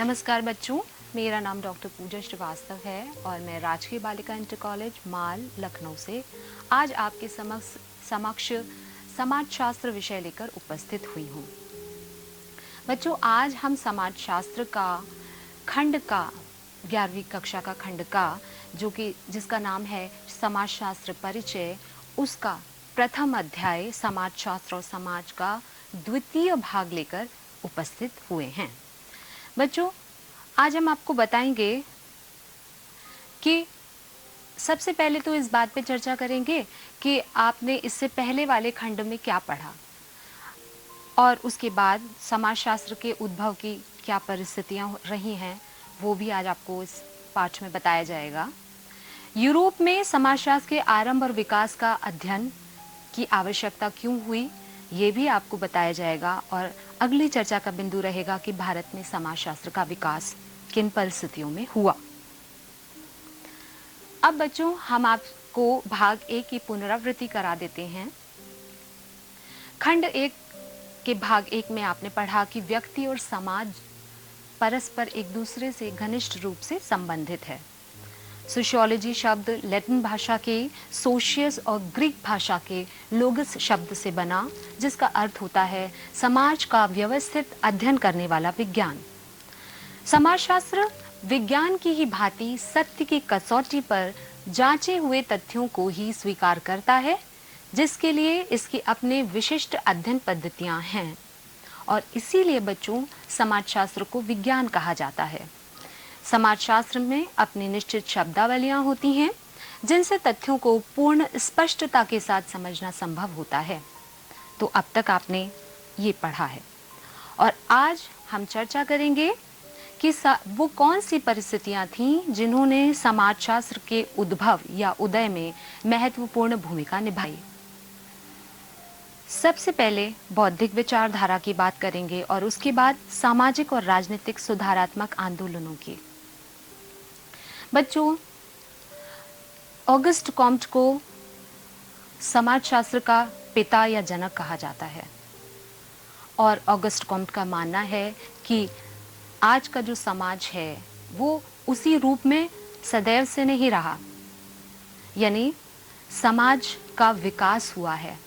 नमस्कार बच्चों, मेरा नाम डॉक्टर पूजा श्रीवास्तव है और मैं राजकीय बालिका इंटर कॉलेज माल लखनऊ से आज आपके समक्ष समाजशास्त्र विषय लेकर उपस्थित हुई हूँ। बच्चों, आज हम समाजशास्त्र का खंड का 11वीं कक्षा का खंड का जिसका नाम है समाजशास्त्र परिचय, उसका प्रथम अध्याय समाजशास्त्र और समाज का द्वितीय भाग लेकर उपस्थित हुए हैं। बच्चों, आज हम आपको बताएंगे कि सबसे पहले तो इस बात पे चर्चा करेंगे कि आपने इससे पहले वाले खंड में क्या पढ़ा और उसके बाद समाजशास्त्र के उद्भव की क्या परिस्थितियां रही हैं, वो भी आज आपको इस पाठ में बताया जाएगा। यूरोप में समाजशास्त्र के आरंभ और विकास का अध्ययन की आवश्यकता क्यों हुई, ये भी आपको बताया जाएगा और अगली चर्चा का बिंदु रहेगा कि भारत में समाजशास्त्र का विकास किन परिस्थितियों में हुआ। अब बच्चों, हम आपको भाग 1 की पुनरावृत्ति करा देते हैं। खंड 1 के भाग 1 में आपने पढ़ा कि व्यक्ति और समाज परस्पर एक दूसरे से घनिष्ठ रूप से संबंधित है। सोशियोलॉजी शब्द लैटिन भाषा के सोशियस और ग्रीक भाषा के लोगस शब्द से बना, जिसका अर्थ होता है समाज का व्यवस्थित अध्ययन करने वाला विज्ञान। समाजशास्त्र विज्ञान की ही भांति सत्य की कसौटी पर जांचे हुए तथ्यों को ही स्वीकार करता है, जिसके लिए इसकी अपने विशिष्ट अध्ययन पद्धतियां हैं और इसीलिए बच्चों समाजशास्त्र को विज्ञान कहा जाता है। समाजशास्त्र में अपनी निश्चित शब्दावलियां होती हैं, जिनसे तथ्यों को पूर्ण स्पष्टता के साथ समझना संभव होता है। तो अब तक आपने ये पढ़ा है और आज हम चर्चा करेंगे कि वो कौन सी परिस्थितियां थीं जिन्होंने समाजशास्त्र के उद्भव या उदय में महत्वपूर्ण भूमिका निभाई। सबसे पहले बौद्धिक विचारधारा की बात करेंगे और उसके बाद सामाजिक और राजनीतिक सुधारात्मक आंदोलनों की। बच्चों, ऑगस्ट कॉम्ट को समाजशास्त्र का पिता या जनक कहा जाता है और ऑगस्ट कॉम्ट का मानना है कि आज का जो समाज है वो उसी रूप में सदैव से नहीं रहा, यानी समाज का विकास हुआ है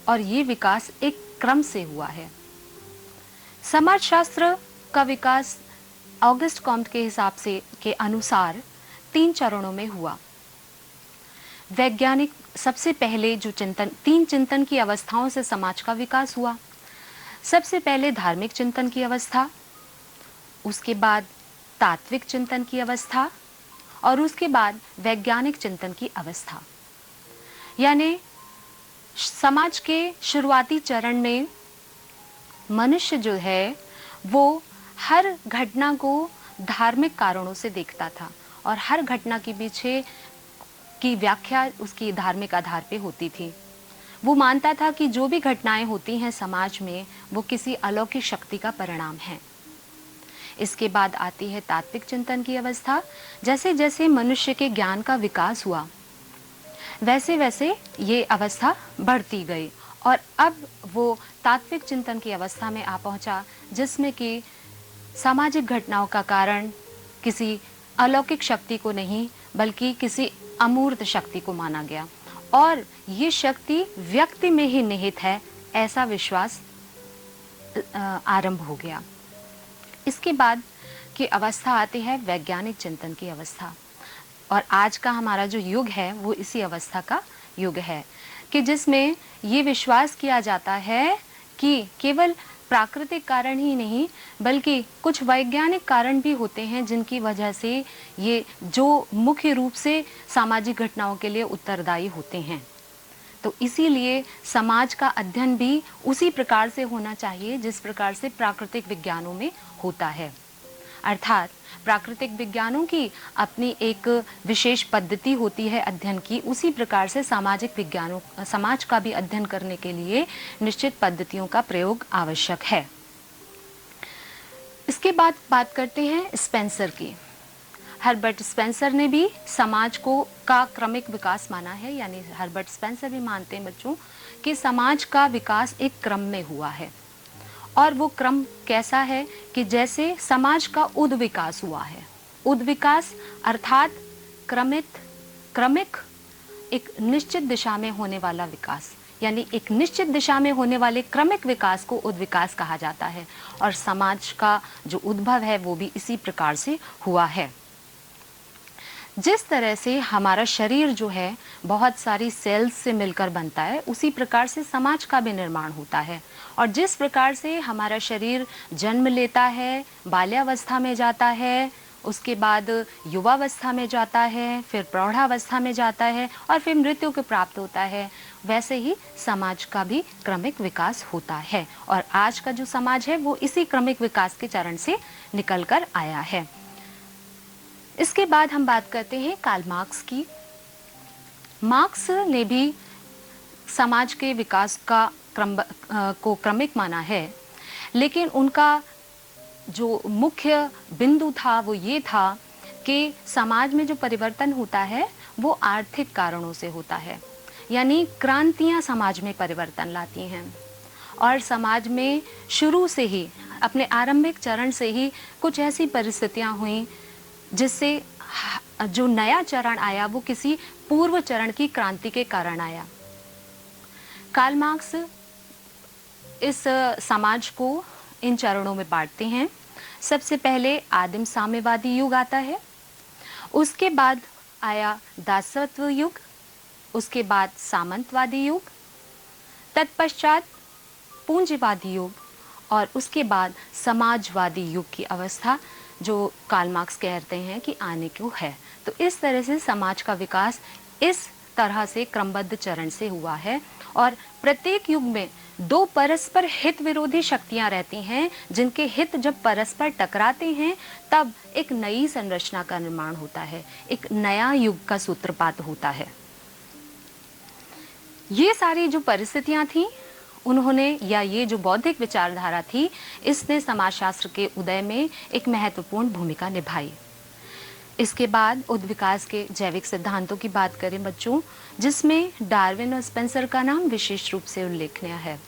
और ये विकास एक क्रम से हुआ है। समाजशास्त्र का विकास ऑगस्ट कॉम्ट के हिसाब से के अनुसार 3 चरणों में हुआ। वैज्ञानिक सबसे पहले जो तीन चिंतन की अवस्थाओं से समाज का विकास हुआ। सबसे पहले धार्मिक चिंतन की अवस्था, उसके बाद तात्विक चिंतन की अवस्था और उसके बाद वैज्ञानिक चिंतन की अवस्था। यानी समाज के शुरुआती चरण में मनुष्य जो है वो हर घटना को धार्मिक कारणों से देखता था और हर घटना के पीछे की व्याख्या उसकी धार्मिक आधार पे होती थी। वो मानता था कि जो भी घटनाएं होती हैं समाज में वो किसी अलौकिक शक्ति का परिणाम है। इसके बाद आती है तात्विक चिंतन की अवस्था। जैसे जैसे मनुष्य के ज्ञान का विकास हुआ वैसे वैसे ये अवस्था बढ़ती गई और अब वो तात्विक चिंतन की अवस्था में आ पहुंचा, जिसमें कि सामाजिक घटनाओं का कारण किसी अलौकिक शक्ति को नहीं बल्कि किसी अमूर्त शक्ति को माना गया और ये शक्ति व्यक्ति में ही निहित है, ऐसा विश्वास आरंभ हो गया। इसके बाद की अवस्था आती है वैज्ञानिक चिंतन की अवस्था और आज का हमारा जो युग है वो इसी अवस्था का युग है कि जिसमें ये विश्वास किया जाता है कि केवल प्राकृतिक कारण ही नहीं बल्कि कुछ वैज्ञानिक कारण भी होते हैं जिनकी वजह से ये जो मुख्य रूप से सामाजिक घटनाओं के लिए उत्तरदायी होते हैं। तो इसीलिए समाज का अध्ययन भी उसी प्रकार से होना चाहिए जिस प्रकार से प्राकृतिक विज्ञानों में होता है। अर्थात प्राकृतिक विज्ञानों की अपनी एक विशेष पद्धति होती है अध्ययन की, उसी प्रकार से सामाजिक विज्ञानों समाज का भी अध्ययन करने के लिए निश्चित पद्धतियों का प्रयोग आवश्यक है। इसके बाद बात करते हैं स्पेंसर की। हर्बर्ट स्पेंसर ने भी समाज का क्रमिक विकास माना है, यानी हर्बर्ट स्पेंसर भी मानते हैं बच्चों कि समाज का विकास एक क्रम में हुआ है और वो क्रम कैसा है कि जैसे समाज का उद्विकास हुआ है। उद्विकास अर्थात क्रमिक एक निश्चित दिशा में होने वाला विकास, यानी एक निश्चित दिशा में होने वाले क्रमिक विकास को उद्विकास कहा जाता है। और समाज का जो उद्भव है वो भी इसी प्रकार से हुआ है। जिस तरह से हमारा शरीर जो है बहुत सारी सेल्स से मिलकर बनता है, उसी प्रकार से समाज का भी निर्माण होता है। और जिस प्रकार से हमारा शरीर जन्म लेता है, बाल्यावस्था में जाता है, उसके बाद युवावस्था में जाता है, फिर प्रौढ़ावस्था में जाता है और फिर मृत्यु को प्राप्त होता है, वैसे ही समाज का भी क्रमिक विकास होता है। और आज का जो समाज है वो इसी क्रमिक विकास के चरण से निकल कर आया है। इसके बाद हम बात करते हैं कार्ल मार्क्स की। मार्क्स ने भी समाज के विकास का को क्रमिक माना है, लेकिन उनका जो मुख्य बिंदु था वो ये था कि समाज में जो परिवर्तन होता है वो आर्थिक कारणों से होता है, यानी क्रांतियां समाज में परिवर्तन लाती हैं। और समाज में शुरू से ही, अपने आरंभिक चरण से ही कुछ ऐसी परिस्थितियां हुई जिससे जो नया चरण आया वो किसी पूर्व चरण की क्रांति के कारण आया। कार्ल मार्क्स इस समाज को इन चरणों में बांटते हैं। सबसे पहले आदिम साम्यवादी युग आता है, उसके बाद आया दासत्व युग, उसके बाद सामंतवादी युग, तत्पश्चात पूंजीवादी युग और उसके बाद समाजवादी युग की अवस्था जो कार्ल मार्क्स कहते हैं कि आने को है। तो इस तरह से समाज का विकास इस तरह से क्रमबद्ध चरण से हुआ है। और प्रत्येक युग में दो परस्पर हित विरोधी शक्तियां रहती हैं, जिनके हित जब परस्पर टकराते हैं तब एक नई संरचना का निर्माण होता है, एक नया युग का सूत्रपात होता है। ये सारी जो परिस्थितियां थी उन्होंने, या ये जो बौद्धिक विचारधारा थी, इसने समाजशास्त्र के उदय में एक महत्वपूर्ण भूमिका निभाई। इसके बाद उद्विकास के जैविक सिद्धांतों की बात करें बच्चों, जिसमें डार्विन और स्पेंसर का नाम विशेष रूप से उल्लेखनीय है।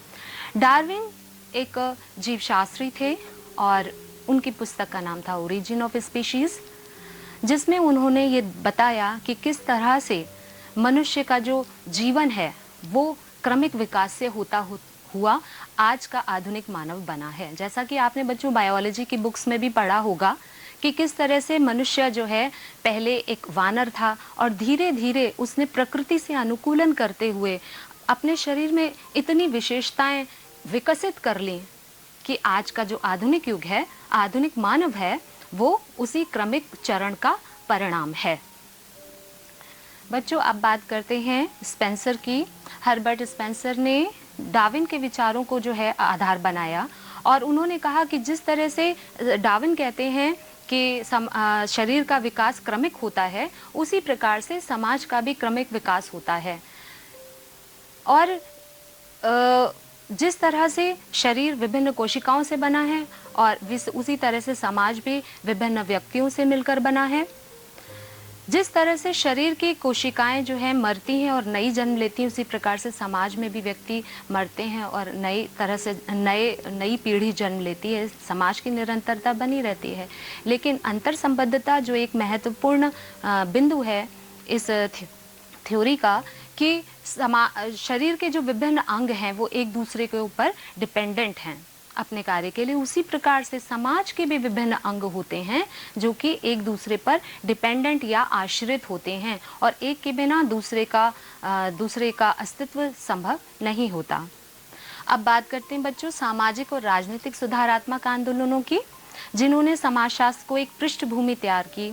डार्विन एक जीवशास्त्री थे और उनकी पुस्तक का नाम था ओरिजिन ऑफ स्पीशीज, जिसमें उन्होंने ये बताया कि किस तरह से मनुष्य का जो जीवन है वो क्रमिक विकास से हुआ आज का आधुनिक मानव बना है। जैसा कि आपने बच्चों बायोलॉजी की बुक्स में भी पढ़ा होगा कि किस तरह से मनुष्य जो है पहले एक वानर था और धीरे धीरे उसने प्रकृति से अनुकूलन करते हुए अपने शरीर में इतनी विशेषताएं विकसित कर ली कि आज का जो आधुनिक युग है, आधुनिक मानव है, वो उसी क्रमिक चरण का परिणाम है। बच्चों अब बात करते हैं स्पेंसर की। हर्बर्ट स्पेंसर ने डार्विन के विचारों को जो है आधार बनाया और उन्होंने कहा कि जिस तरह से डार्विन कहते हैं कि शरीर का विकास क्रमिक होता है, उसी प्रकार से समाज का भी क्रमिक विकास होता है। और जिस तरह से शरीर विभिन्न कोशिकाओं से बना है और उसी तरह से समाज भी विभिन्न व्यक्तियों से मिलकर बना है। जिस तरह से शरीर की कोशिकाएं जो है मरती हैं और नई जन्म लेती हैं, उसी प्रकार से समाज में भी व्यक्ति मरते हैं और नई तरह से नई पीढ़ी जन्म लेती है। समाज की निरंतरता बनी रहती है, लेकिन अंतर संबद्धता जो एक महत्वपूर्ण बिंदु है इस थ्योरी का, कि शरीर के जो विभिन्न अंग हैं वो एक दूसरे के ऊपर डिपेंडेंट हैं अपने कार्य के लिए, उसी प्रकार से समाज के भी विभिन्न अंग होते हैं जो कि एक दूसरे पर डिपेंडेंट या आश्रित होते हैं और एक के बिना दूसरे का अस्तित्व संभव नहीं होता। अब बात करते हैं बच्चों सामाजिक और राजनीतिक सुधारात्मक आंदोलनों की, जिन्होंने समाजशास्त्र को एक पृष्ठभूमि तैयार की।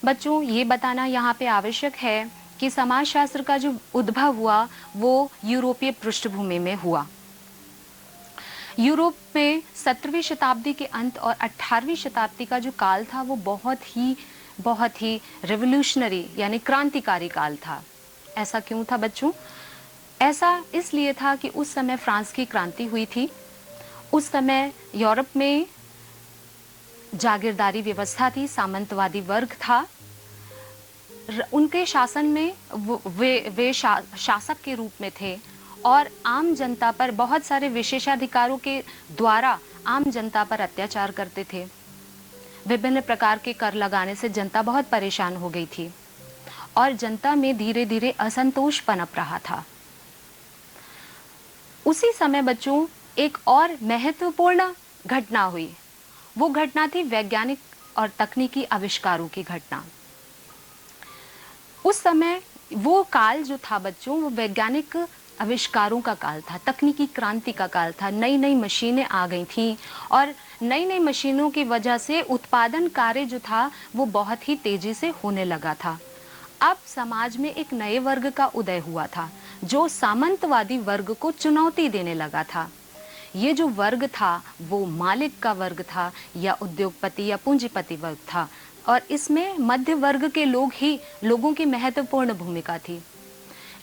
बच्चों ये बताना यहाँ पे आवश्यक है कि समाजशास्त्र का जो उद्भव हुआ वो यूरोपीय पृष्ठभूमि में हुआ। यूरोप में 17वीं शताब्दी के अंत और 18वीं शताब्दी का जो काल था वो बहुत ही रेवोल्यूशनरी यानी क्रांतिकारी काल था। ऐसा क्यों था बच्चों? ऐसा इसलिए था कि उस समय फ्रांस की क्रांति हुई थी। उस समय यूरोप में जागीरदारी व्यवस्था थी, सामंतवादी वर्ग था। उनके शासन में वे शासक के रूप में थे और आम जनता पर बहुत सारे विशेषाधिकारों के द्वारा आम जनता पर अत्याचार करते थे। विभिन्न प्रकार के कर लगाने से जनता बहुत परेशान हो गई थी और जनता में धीरे धीरे असंतोष पनप रहा था। उसी समय बच्चों एक और महत्वपूर्ण घटना हुई। वो घटना थी वैज्ञानिक और तकनीकी आविष्कारों की घटना। उस समय वो काल जो था बच्चों, वो वैज्ञानिक आविष्कारों का काल था, तकनीकी क्रांति का काल था। नई नई मशीनें आ गई थीं और नई नई मशीनों की वजह से उत्पादन कार्य जो था वो बहुत ही तेजी से होने लगा था। अब समाज में एक नए वर्ग का उदय हुआ था जो सामंतवादी वर्ग को चुनौती देने लगा था। ये जो वर्ग था वो मालिक का वर्ग था या उद्योगपति या पूंजीपति वर्ग था और इसमें मध्य वर्ग के लोगों की महत्वपूर्ण भूमिका थी।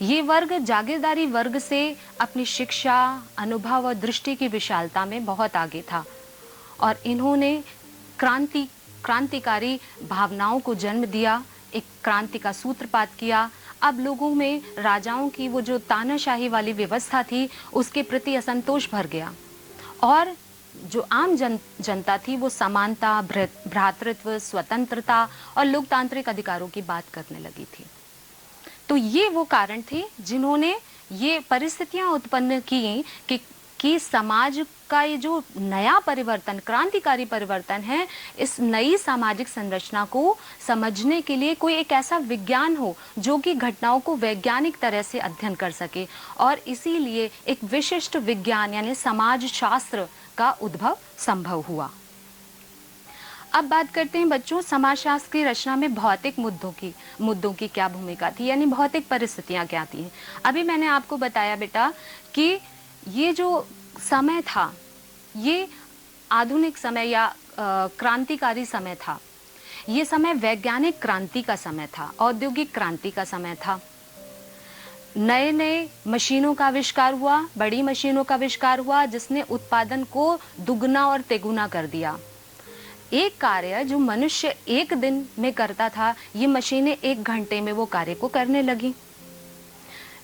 ये वर्ग जागीरदारी वर्ग से अपनी शिक्षा, अनुभव और दृष्टि की विशालता में बहुत आगे था और इन्होंने क्रांतिकारी भावनाओं को जन्म दिया, एक क्रांति का सूत्रपात किया। अब लोगों में राजाओं की वो जो तानाशाही वाली व्यवस्था थी उसके प्रति असंतोष भर गया और जो आम जनता थी वो समानता, भ्रातृत्व, स्वतंत्रता और लोकतांत्रिक अधिकारों की बात करने लगी थी। तो ये वो कारण थे जिन्होंने ये परिस्थितियां उत्पन्न की कि समाज का ये जो नया परिवर्तन, क्रांतिकारी परिवर्तन है, इस नई सामाजिक संरचना को समझने के लिए कोई एक ऐसा विज्ञान हो जो कि घटनाओं को वैज्ञानिक तरह से अध्ययन कर सके और इसीलिए एक विशिष्ट विज्ञान यानी समाज शास्त्र का उद्भव संभव हुआ। अब बात करते हैं बच्चों समाजशास्त्र की रचना में भौतिक मुद्दों की क्या भूमिका थी, यानी भौतिक परिस्थितियां क्या थी। अभी मैंने आपको बताया बेटा कि ये जो समय था ये आधुनिक समय या क्रांतिकारी समय था। ये समय वैज्ञानिक क्रांति का समय था, औद्योगिक क्रांति का समय था। नए नए मशीनों का आविष्कार हुआ, बड़ी मशीनों का आविष्कार हुआ जिसने उत्पादन को दुगना और तिगुना कर दिया। एक कार्य जो मनुष्य एक दिन में करता था, ये मशीनें 1 घंटे में वो कार्य को करने लगी।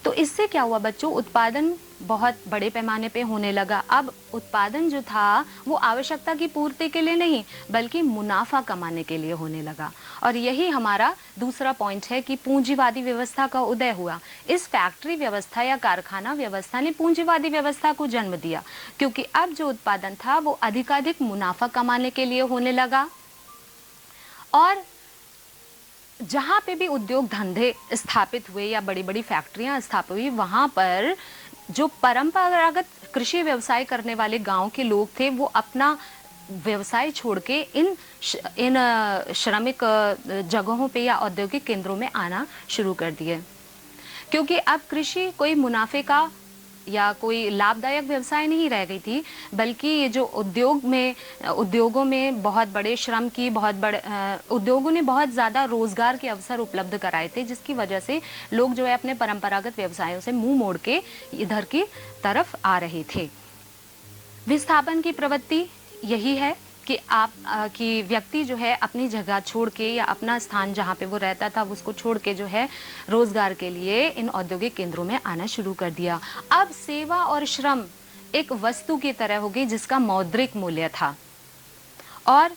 तो इससे क्या हुआ बच्चों, उत्पादन बहुत बड़े पैमाने पे होने लगा। अब उत्पादन जो था वो आवश्यकता की पूर्ति के लिए नहीं बल्कि मुनाफा कमाने के लिए होने लगा और यही हमारा दूसरा पॉइंट है कि पूंजीवादी व्यवस्था का उदय हुआ। इस फैक्ट्री व्यवस्था या कारखाना व्यवस्था ने पूंजीवादी व्यवस्था को जन्म दिया क्योंकि अब जो उत्पादन था वो अधिकाधिक मुनाफा कमाने के लिए होने लगा और जहाँ पे भी उद्योग धंधे स्थापित हुए या बड़ी बड़ी फैक्ट्रियां स्थापित हुई, वहाँ पर जो परंपरागत कृषि व्यवसाय करने वाले गांव के लोग थे वो अपना व्यवसाय छोड़ के इन श्रमिक जगहों पे या औद्योगिक केंद्रों में आना शुरू कर दिए क्योंकि अब कृषि कोई मुनाफे का या कोई लाभदायक व्यवसाय नहीं रह गई थी बल्कि ये जो उद्योगों में बहुत बड़े श्रम की उद्योगों ने बहुत ज़्यादा रोजगार के अवसर उपलब्ध कराए थे जिसकी वजह से लोग जो है अपने परंपरागत व्यवसायों से मुंह मोड़ के इधर की तरफ आ रहे थे। विस्थापन की प्रवृत्ति यही है कि व्यक्ति जो है अपनी जगह छोड़ के या अपना स्थान जहाँ पे वो रहता था उसको छोड़ के जो है रोजगार के लिए इन औद्योगिक केंद्रों में आना शुरू कर दिया। अब सेवा और श्रम एक वस्तु की तरह हो गई जिसका मौद्रिक मूल्य था और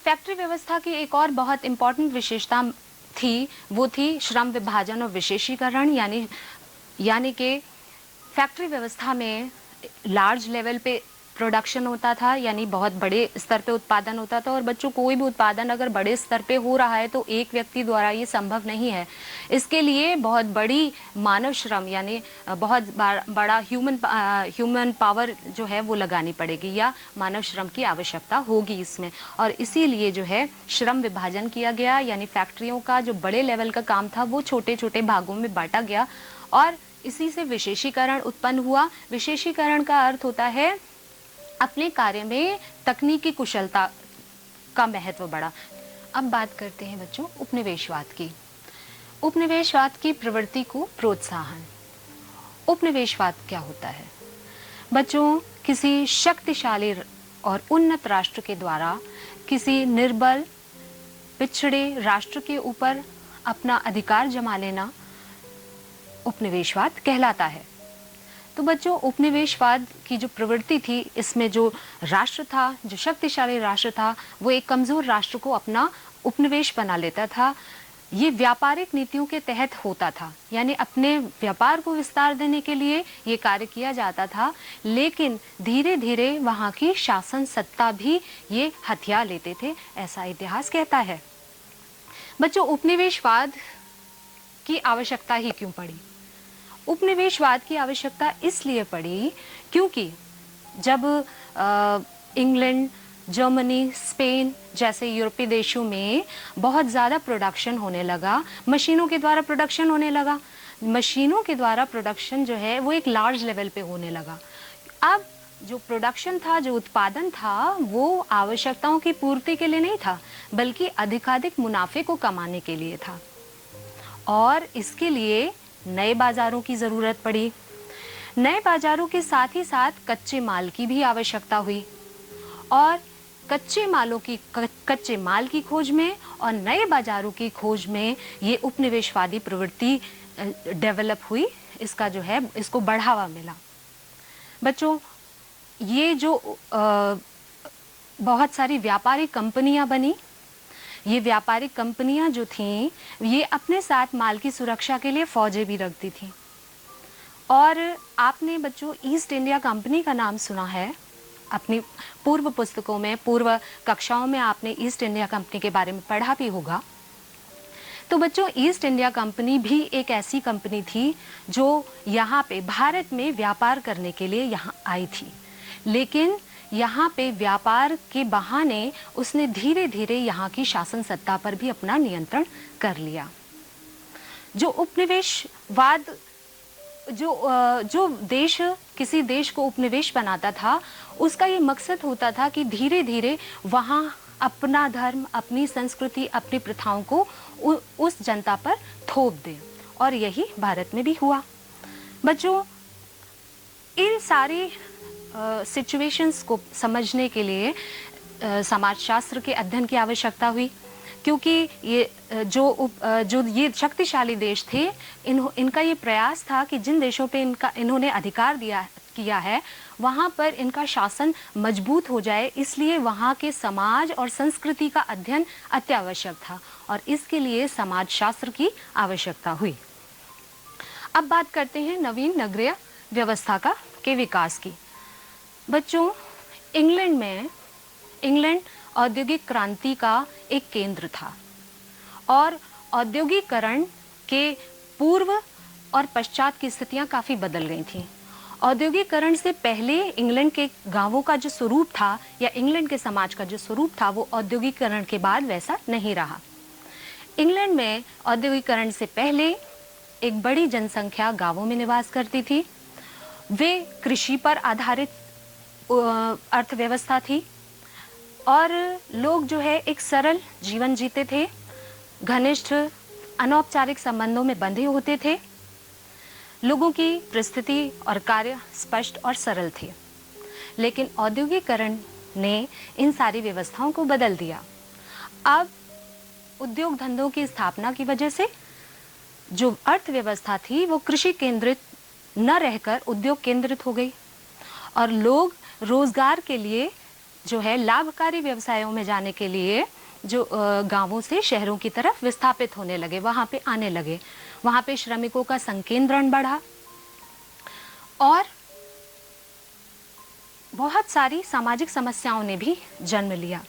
फैक्ट्री व्यवस्था की एक और बहुत इंपॉर्टेंट विशेषता थी, वो थी श्रम विभाजन और विशेषीकरण। यानी कि फैक्ट्री व्यवस्था में लार्ज लेवल पे प्रोडक्शन होता था, यानी बहुत बड़े स्तर पे उत्पादन होता था और बच्चों कोई भी उत्पादन अगर बड़े स्तर पे हो रहा है तो एक व्यक्ति द्वारा ये संभव नहीं है। इसके लिए बहुत बड़ी मानव श्रम यानी बहुत बड़ा ह्यूमन पावर जो है वो लगानी पड़ेगी या मानव श्रम की आवश्यकता होगी इसमें और इसीलिए जो है श्रम विभाजन किया गया यानी फैक्ट्रियों का जो बड़े लेवल का काम था वो छोटे छोटे भागों में बांटा गया और इसी से विशेषीकरण उत्पन्न हुआ। विशेषीकरण का अर्थ होता है अपने कार्य में तकनीकी कुशलता का महत्व बढ़ा। अब बात करते हैं बच्चों उपनिवेशवाद की। उपनिवेशवाद की प्रवृत्ति को प्रोत्साहन। उपनिवेशवाद क्या होता है बच्चों? किसी शक्तिशाली और उन्नत राष्ट्र के द्वारा किसी निर्बल पिछड़े राष्ट्र के ऊपर अपना अधिकार जमा लेना उपनिवेशवाद कहलाता है। तो बच्चों, उपनिवेशवाद की जो प्रवृत्ति थी, इसमें जो राष्ट्र था, जो शक्तिशाली राष्ट्र था, वो एक कमजोर राष्ट्र को अपना उपनिवेश बना लेता था। ये व्यापारिक नीतियों के तहत होता था, यानी अपने व्यापार को विस्तार देने के लिए ये कार्य किया जाता था, लेकिन धीरे धीरे वहाँ की शासन सत्ता भी ये हथिया लेते थे, ऐसा इतिहास कहता है। बच्चों, उपनिवेशवाद की आवश्यकता ही क्यों पड़ी? उपनिवेशवाद की आवश्यकता इसलिए पड़ी क्योंकि जब इंग्लैंड, जर्मनी, स्पेन जैसे यूरोपीय देशों में बहुत ज़्यादा प्रोडक्शन होने लगा, मशीनों के द्वारा प्रोडक्शन होने लगा, मशीनों के द्वारा प्रोडक्शन जो है वो एक लार्ज लेवल पे होने लगा। अब जो प्रोडक्शन था, जो उत्पादन था, वो आवश्यकताओं की पूर्ति के लिए नहीं था, बल्कि अधिकाधिक मुनाफे को कमाने के लिए था। और इसके लिए नए बाजारों की ज़रूरत पड़ी। नए बाजारों के साथ ही साथ कच्चे माल की भी आवश्यकता हुई, और कच्चे माल की खोज में और नए बाजारों की खोज में ये उपनिवेशवादी प्रवृत्ति डेवलप हुई, इसका जो है इसको बढ़ावा मिला। बच्चों, ये जो बहुत सारी व्यापारिक कंपनियां बनी, ये व्यापारिक कंपनियां जो थीं, ये अपने साथ माल की सुरक्षा के लिए फौजें भी रखती थीं। और आपने बच्चों ईस्ट इंडिया कंपनी का नाम सुना है, अपनी पूर्व पुस्तकों में, पूर्व कक्षाओं में आपने ईस्ट इंडिया कंपनी के बारे में पढ़ा भी होगा। तो बच्चों, ईस्ट इंडिया कंपनी भी एक ऐसी कंपनी थी जो यहाँ पे भारत में व्यापार करने के लिए यहाँ आई थी, लेकिन यहाँ पे व्यापार के बहाने उसने धीरे धीरे यहाँ की शासन सत्ता पर भी अपना नियंत्रण कर लिया। जो उपनिवेशवाद, जो देश किसी देश को उपनिवेश बनाता था, उसका ये मकसद होता था कि धीरे धीरे वहाँ अपना धर्म, अपनी संस्कृति, अपनी प्रथाओं को उस जनता पर थोप दे, और यही भारत में भी हुआ। बच्चों, इन सारी सिचुएशंस को समझने के लिए समाजशास्त्र के अध्ययन की आवश्यकता हुई, क्योंकि ये जो ये शक्तिशाली देश थे, इनका ये प्रयास था कि जिन देशों पे इन्होंने अधिकार किया है, वहाँ पर इनका शासन मजबूत हो जाए, इसलिए वहाँ के समाज और संस्कृति का अध्ययन अत्यावश्यक था, और इसके लिए समाजशास्त्र की आवश्यकता हुई। अब बात करते हैं नवीन नगरीय व्यवस्था के विकास की। बच्चों, इंग्लैंड औद्योगिक क्रांति का एक केंद्र था, और औद्योगिकरण के पूर्व और पश्चात की स्थितियां काफ़ी बदल गई थीं। औद्योगिकरण से पहले इंग्लैंड के गांवों का जो स्वरूप था, या इंग्लैंड के समाज का जो स्वरूप था, वो औद्योगिकरण के बाद वैसा नहीं रहा। इंग्लैंड में औद्योगिकरण से पहले एक बड़ी जनसंख्या गांवों में निवास करती थी। वे कृषि पर आधारित अर्थव्यवस्था थी, और लोग जो है एक सरल जीवन जीते थे, घनिष्ठ अनौपचारिक संबंधों में बंधे होते थे। लोगों की परिस्थिति और कार्य स्पष्ट और सरल थे, लेकिन औद्योगिकरण ने इन सारी व्यवस्थाओं को बदल दिया। अब उद्योग धंधों की स्थापना की वजह से जो अर्थव्यवस्था थी, वो कृषि केंद्रित न रहकर उद्योग केंद्रित हो गई, और लोग रोजगार के लिए जो है लाभकारी व्यवसायों में जाने के लिए जो गांवों से शहरों की तरफ विस्थापित होने लगे, वहां पे आने लगे। वहां पे श्रमिकों का संकेंद्रण बढ़ा, और बहुत सारी सामाजिक समस्याओं ने भी जन्म लिया।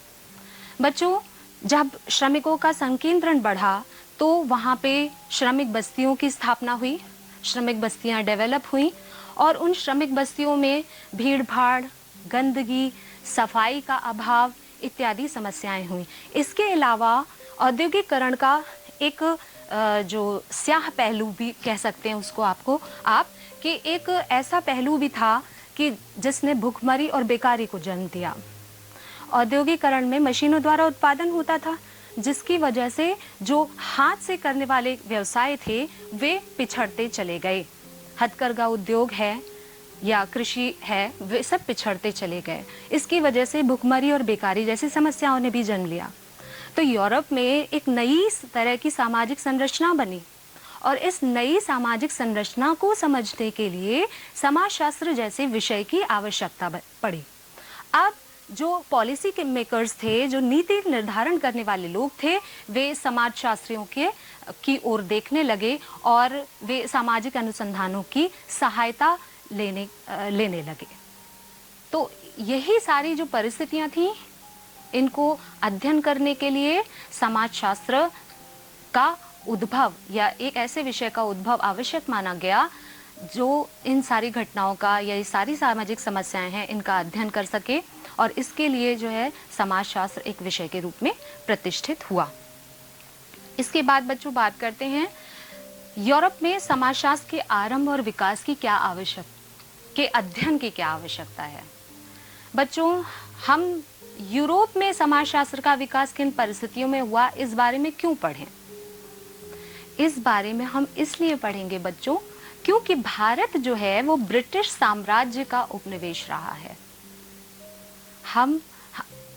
बच्चों, जब श्रमिकों का संकेंद्रण बढ़ा, तो वहां पे श्रमिक बस्तियों की स्थापना हुई, श्रमिक बस्तियां डेवलप हुई, और उन श्रमिक बस्तियों में भीड़ भाड़, गंदगी, सफाई का अभाव इत्यादि समस्याएं हुई। इसके अलावा औद्योगिकरण का एक जो स्याह पहलू भी कह सकते हैं उसको आप कि एक ऐसा पहलू भी था कि जिसने भुखमरी और बेकारी को जन्म दिया। औद्योगिकरण में मशीनों द्वारा उत्पादन होता था, जिसकी वजह से जो हाथ से करने वाले व्यवसाय थे वे पिछड़ते चले गए। हथकरघा उद्योग है या कृषि है, वे सब पिछड़ते चले गए। इसकी वजह से भुखमरी और बेकारी जैसी समस्याओं ने भी जन्म लिया। तो यूरोप में एक नई तरह की सामाजिक संरचना बनी, और इस नई सामाजिक संरचना को समझने के लिए समाजशास्त्र जैसे विषय की आवश्यकता पड़ी। अब जो पॉलिसी के मेकर्स थे, जो नीति निर्धारण करने वाले लोग थे, वे समाजशास्त्रियों की ओर देखने लगे और वे सामाजिक अनुसंधानों की सहायता लेने लगे। तो यही सारी जो परिस्थितियां थी, इनको अध्ययन करने के लिए समाजशास्त्र का उद्भव या एक ऐसे विषय का उद्भव आवश्यक माना गया जो इन सारी घटनाओं का या ये सारी सामाजिक समस्याएं हैं, इनका अध्ययन कर सके, और इसके लिए जो है समाजशास्त्र एक विषय के रूप में प्रतिष्ठित हुआ। इसके बाद बच्चों बात करते हैं यूरोप में समाजशास्त्र के आरंभ और विकास की अध्ययन की क्या आवश्यकता है। बच्चों, हम यूरोप में समाजशास्त्र का विकास किन परिस्थितियों में हुआ, इस बारे में क्यों पढ़ें? इस बारे में हम इसलिए पढ़ेंगे बच्चों, क्योंकि भारत जो है वो ब्रिटिश साम्राज्य का उपनिवेश रहा है। हम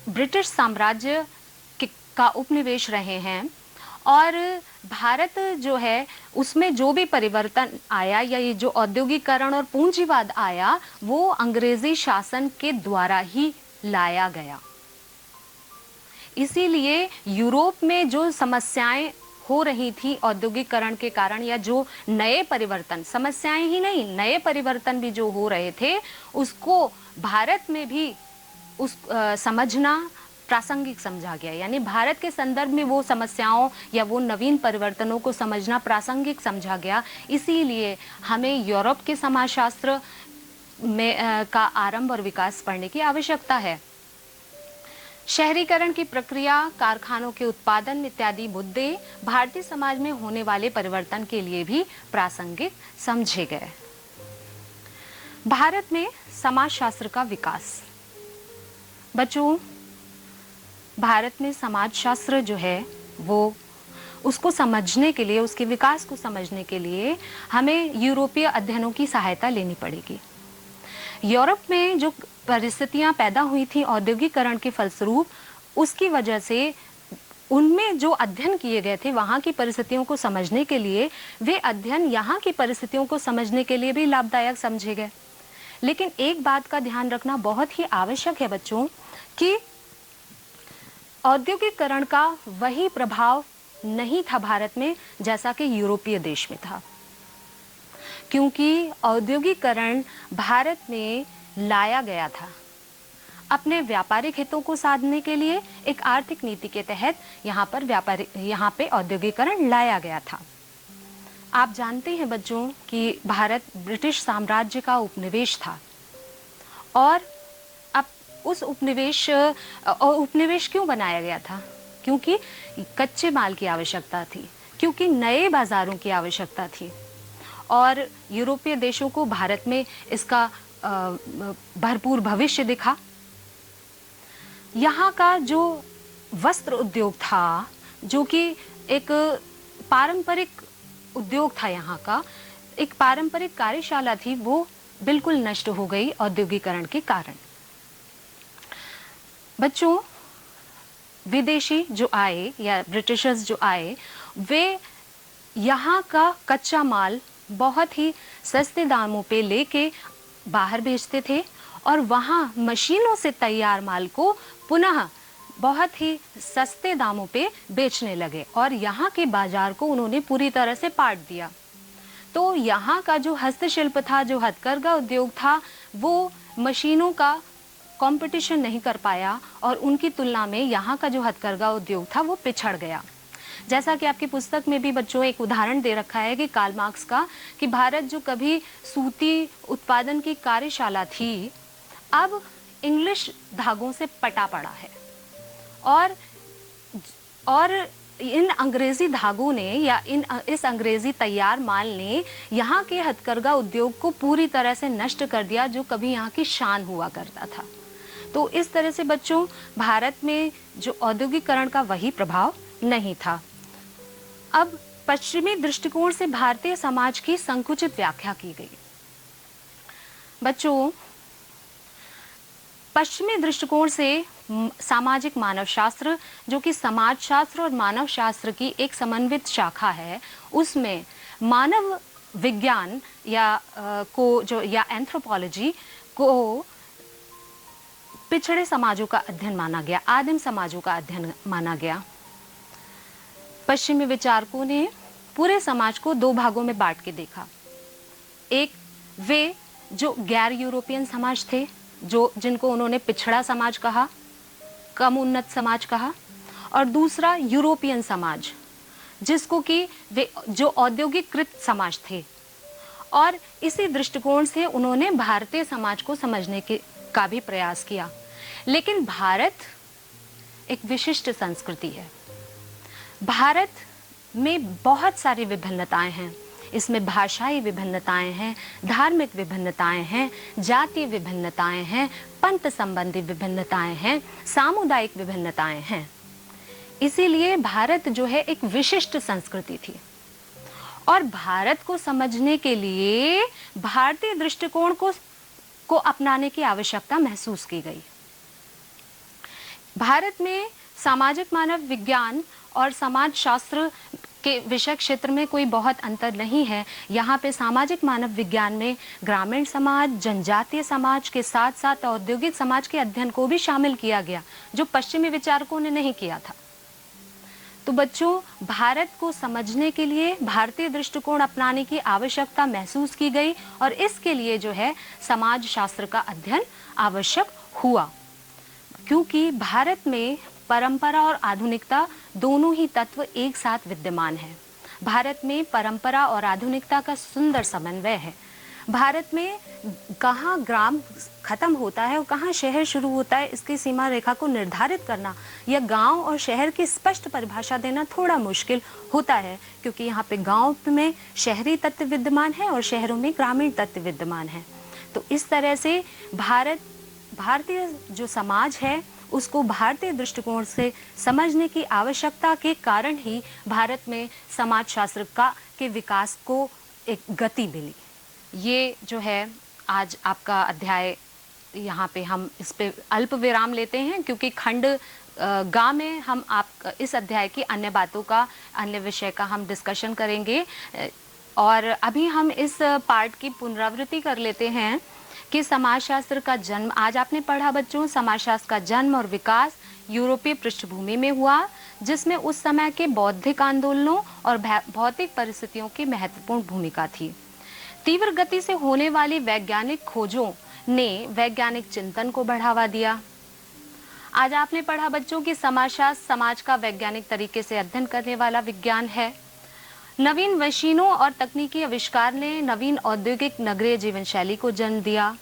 ब्रिटिश साम्राज्य का उपनिवेश रहे हैं और भारत जो है उसमें जो भी परिवर्तन आया या ये जो औद्योगिकरण और पूंजीवाद आया, वो अंग्रेजी शासन के द्वारा ही लाया गया। इसीलिए यूरोप में जो समस्याएं हो रही थी औद्योगिकरण के कारण, या जो नए परिवर्तन, समस्याएं ही नहीं नए परिवर्तन भी जो हो रहे थे, उसको भारत में भी समझना प्रासंगिक समझा गया। यानी भारत के संदर्भ में वो समस्याओं या वो नवीन परिवर्तनों को समझना प्रासंगिक समझा गया। इसीलिए हमें यूरोप के समाजशास्त्र में का आरंभ और विकास पढ़ने की आवश्यकता है। शहरीकरण की प्रक्रिया, कारखानों के उत्पादन इत्यादि मुद्दे भारतीय समाज में होने वाले परिवर्तन के लिए भी प्रासंगिक समझे गए। भारत में समाजशास्त्र का विकास। बच्चों, भारत में समाजशास्त्र जो है वो उसको समझने के लिए, उसके विकास को समझने के लिए हमें यूरोपीय अध्ययनों की सहायता लेनी पड़ेगी। यूरोप में जो परिस्थितियां पैदा हुई थी औद्योगिकरण के फलस्वरूप, उसकी वजह से उनमें जो अध्ययन किए गए थे वहाँ की परिस्थितियों को समझने के लिए, वे अध्ययन यहाँ की परिस्थितियों को समझने के लिए भी लाभदायक समझे गए। लेकिन एक बात का ध्यान रखना बहुत ही आवश्यक है बच्चों, कि औद्योगिकरण का वही प्रभाव नहीं था भारत में जैसा कि यूरोपीय देश में था, क्योंकि औद्योगिकरण भारत में लाया गया था अपने व्यापारिक हितों को साधने के लिए। एक आर्थिक नीति के तहत यहाँ पे औद्योगिकरण लाया गया था। आप जानते हैं बच्चों कि भारत ब्रिटिश साम्राज्य का उपनिवेश था, और अब उस उपनिवेश क्यों बनाया गया था? क्योंकि कच्चे माल की आवश्यकता थी, क्योंकि नए बाजारों की आवश्यकता थी, और यूरोपीय देशों को भारत में इसका भरपूर भविष्य दिखा। यहाँ का जो वस्त्र उद्योग था, जो कि एक पारंपरिक उद्योग था, यहाँ का एक पारंपरिक कार्यशाला थी, वो बिल्कुल नष्ट हो गई औद्योगिकरण के कारण। बच्चों, विदेशी जो आए या ब्रिटिशर्स जो आए, वे यहाँ का कच्चा माल बहुत ही सस्ते दामों पे लेके बाहर भेजते थे, और वहाँ मशीनों से तैयार माल को पुनः बहुत ही सस्ते दामों पे बेचने लगे, और यहाँ के बाजार को उन्होंने पूरी तरह से पाट दिया। तो यहाँ का जो हस्तशिल्प था, जो हथकरघा उद्योग था, वो मशीनों का कंपटीशन नहीं कर पाया, और उनकी तुलना में यहाँ का जो हथकरघा उद्योग था वो पिछड़ गया। जैसा कि आपकी पुस्तक में भी बच्चों एक उदाहरण दे रखा है कि कार्ल मार्क्स का, कि भारत जो कभी सूती उत्पादन की कार्यशाला थी, अब इंग्लिश धागों से पटा पड़ा है, और इन अंग्रेजी धागों ने या इस अंग्रेजी तैयार माल ने यहाँ के हथकरघा उद्योग को पूरी तरह से नष्ट कर दिया, जो कभी यहाँ की शान हुआ करता था। तो इस तरह से बच्चों, भारत में जो औद्योगिकरण का वही प्रभाव नहीं था। अब पश्चिमी दृष्टिकोण से भारतीय समाज की संकुचित व्याख्या की गई। बच्चों, पश्चिमी दृष्टिकोण से सामाजिक मानवशास्त्र, जो कि समाजशास्त्र और मानवशास्त्र की एक समन्वित शाखा है, उसमें मानव विज्ञान या एंथ्रोपोलॉजी को पिछड़े समाजों का अध्ययन माना गया, आदिम समाजों का अध्ययन माना गया। पश्चिमी विचारकों ने पूरे समाज को दो भागों में बांट के देखा। एक वे जो गैर यूरोपियन समाज थे, जिनको उन्होंने पिछड़ा समाज कहा, कम उन्नत समाज कहा, और दूसरा यूरोपियन समाज, जिसको कि वे जो औद्योगिकृत समाज थे। और इसी दृष्टिकोण से उन्होंने भारतीय समाज को समझने का भी प्रयास किया। लेकिन भारत एक विशिष्ट संस्कृति है। भारत में बहुत सारी विभिन्नताएं हैं। इसमें भाषाई विभिन्नताएं हैं, धार्मिक विभिन्नताएं हैं, जातीय विभिन्नताएं हैं, पंथ संबंधी विभिन्नताएं हैं, सामुदायिक विभिन्नताएं हैं। इसीलिए भारत जो है एक विशिष्ट संस्कृति थी और भारत को समझने के लिए भारतीय दृष्टिकोण को अपनाने की आवश्यकता महसूस की गई। भारत में सामाजिक मानव विज्ञान और समाज शास्त्र के विषय क्षेत्र में कोई बहुत अंतर नहीं है। यहाँ पे सामाजिक मानव विज्ञान में ग्रामीण समाज, जनजातीय समाज के साथ साथ औद्योगिक समाज के अध्ययन को भी शामिल किया गया, जो पश्चिमी विचारकों ने नहीं किया था। तो बच्चों, भारत को समझने के लिए भारतीय दृष्टिकोण अपनाने की आवश्यकता महसूस की गई और इसके लिए जो है समाज शास्त्र का अध्ययन आवश्यक हुआ, क्योंकि भारत में परंपरा और आधुनिकता दोनों ही तत्व एक साथ विद्यमान है। भारत में परंपरा और आधुनिकता का सुंदर समन्वय है। भारत में कहाँ ग्राम खत्म होता है और कहाँ शहर शुरू होता है, इसकी सीमा रेखा को निर्धारित करना या गांव और शहर की स्पष्ट परिभाषा देना थोड़ा मुश्किल होता है, क्योंकि यहाँ पे गांव में शहरी तत्व विद्यमान है और शहरों में ग्रामीण तत्व विद्यमान है। तो इस तरह से भारतीय जो समाज है उसको भारतीय दृष्टिकोण से समझने की आवश्यकता के कारण ही भारत में समाज शास्त्र के विकास को एक गति मिली। ये जो है आज आपका अध्याय, यहाँ पे हम इस पे अल्प विराम लेते हैं, क्योंकि खंड गा में हम इस अध्याय की अन्य बातों का, अन्य विषय का हम डिस्कशन करेंगे। और अभी हम इस पार्ट की पुनरावृत्ति कर लेते हैं कि समाजशास्त्र का जन्म, आज आपने पढ़ा बच्चों, समाजशास्त्र का जन्म और विकास यूरोपीय पृष्ठभूमि में हुआ, जिसमें उस समय के बौद्धिक आंदोलनों और भौतिक परिस्थितियों की महत्वपूर्ण भूमिका थी। तीव्र गति से होने वाली वैज्ञानिक खोजों ने वैज्ञानिक चिंतन को बढ़ावा दिया। आज आपने पढ़ा बच्चों कि समाजशास्त्र समाज का वैज्ञानिक तरीके से अध्ययन करने वाला विज्ञान है। नवीन मशीनों और तकनीकी आविष्कार ने नवीन औद्योगिक नगरीय जीवन शैली को जन्म दिया।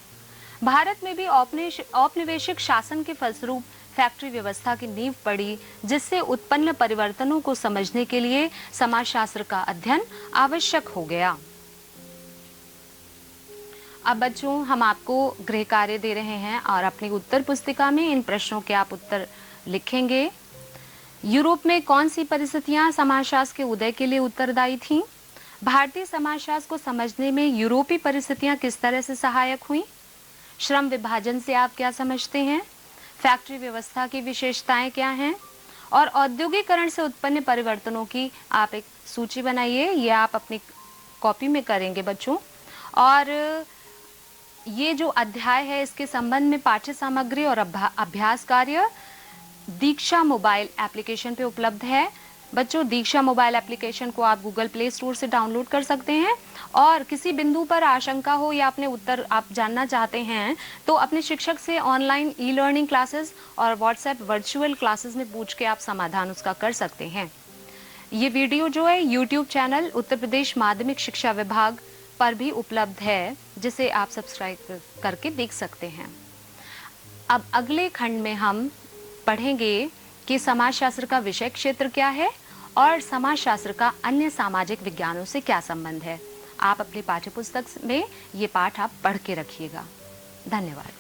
भारत में भी औपनिवेशिक शासन के फलस्वरूप फैक्ट्री व्यवस्था की नींव पड़ी, जिससे उत्पन्न परिवर्तनों को समझने के लिए समाजशास्त्र का अध्ययन आवश्यक हो गया। अब बच्चों, हम आपको गृह कार्य दे रहे हैं और अपनी उत्तर पुस्तिका में इन प्रश्नों के आप उत्तर लिखेंगे। यूरोप में कौन सी परिस्थितियां समाजशास्त्र के उदय के लिए उत्तरदायी थीं? भारतीय समाजशास्त्र को समझने में यूरोपीय परिस्थितियां किस तरह से सहायक हुई? श्रम विभाजन से आप क्या समझते हैं? फैक्ट्री व्यवस्था की विशेषताएं क्या हैं? और औद्योगिकरण से उत्पन्न परिवर्तनों की आप एक सूची बनाइए। ये आप अपनी कॉपी में करेंगे बच्चों। और ये जो अध्याय है, इसके संबंध में पाठ्य सामग्री और अभ्यास कार्य दीक्षा मोबाइल एप्लीकेशन पे उपलब्ध है। बच्चों, दीक्षा मोबाइल एप्लीकेशन को आप गूगल प्ले स्टोर से डाउनलोड कर सकते हैं। और किसी बिंदु पर आशंका हो या अपने उत्तर आप जानना चाहते हैं तो अपने शिक्षक से ऑनलाइन ई लर्निंग क्लासेस और व्हाट्सएप वर्चुअल क्लासेस में पूछ के आप समाधान उसका कर सकते हैं। ये वीडियो जो है यूट्यूब चैनल उत्तर प्रदेश माध्यमिक शिक्षा विभाग पर भी उपलब्ध है, जिसे आप सब्सक्राइब करके देख सकते हैं। अब अगले खंड में हम पढ़ेंगे कि समाजशास्त्र का विषय क्षेत्र क्या है और समाजशास्त्र का अन्य सामाजिक विज्ञानों से क्या संबंध है। आप अपनी पाठ्यपुस्तक में ये पाठ आप पढ़ के रखिएगा। धन्यवाद।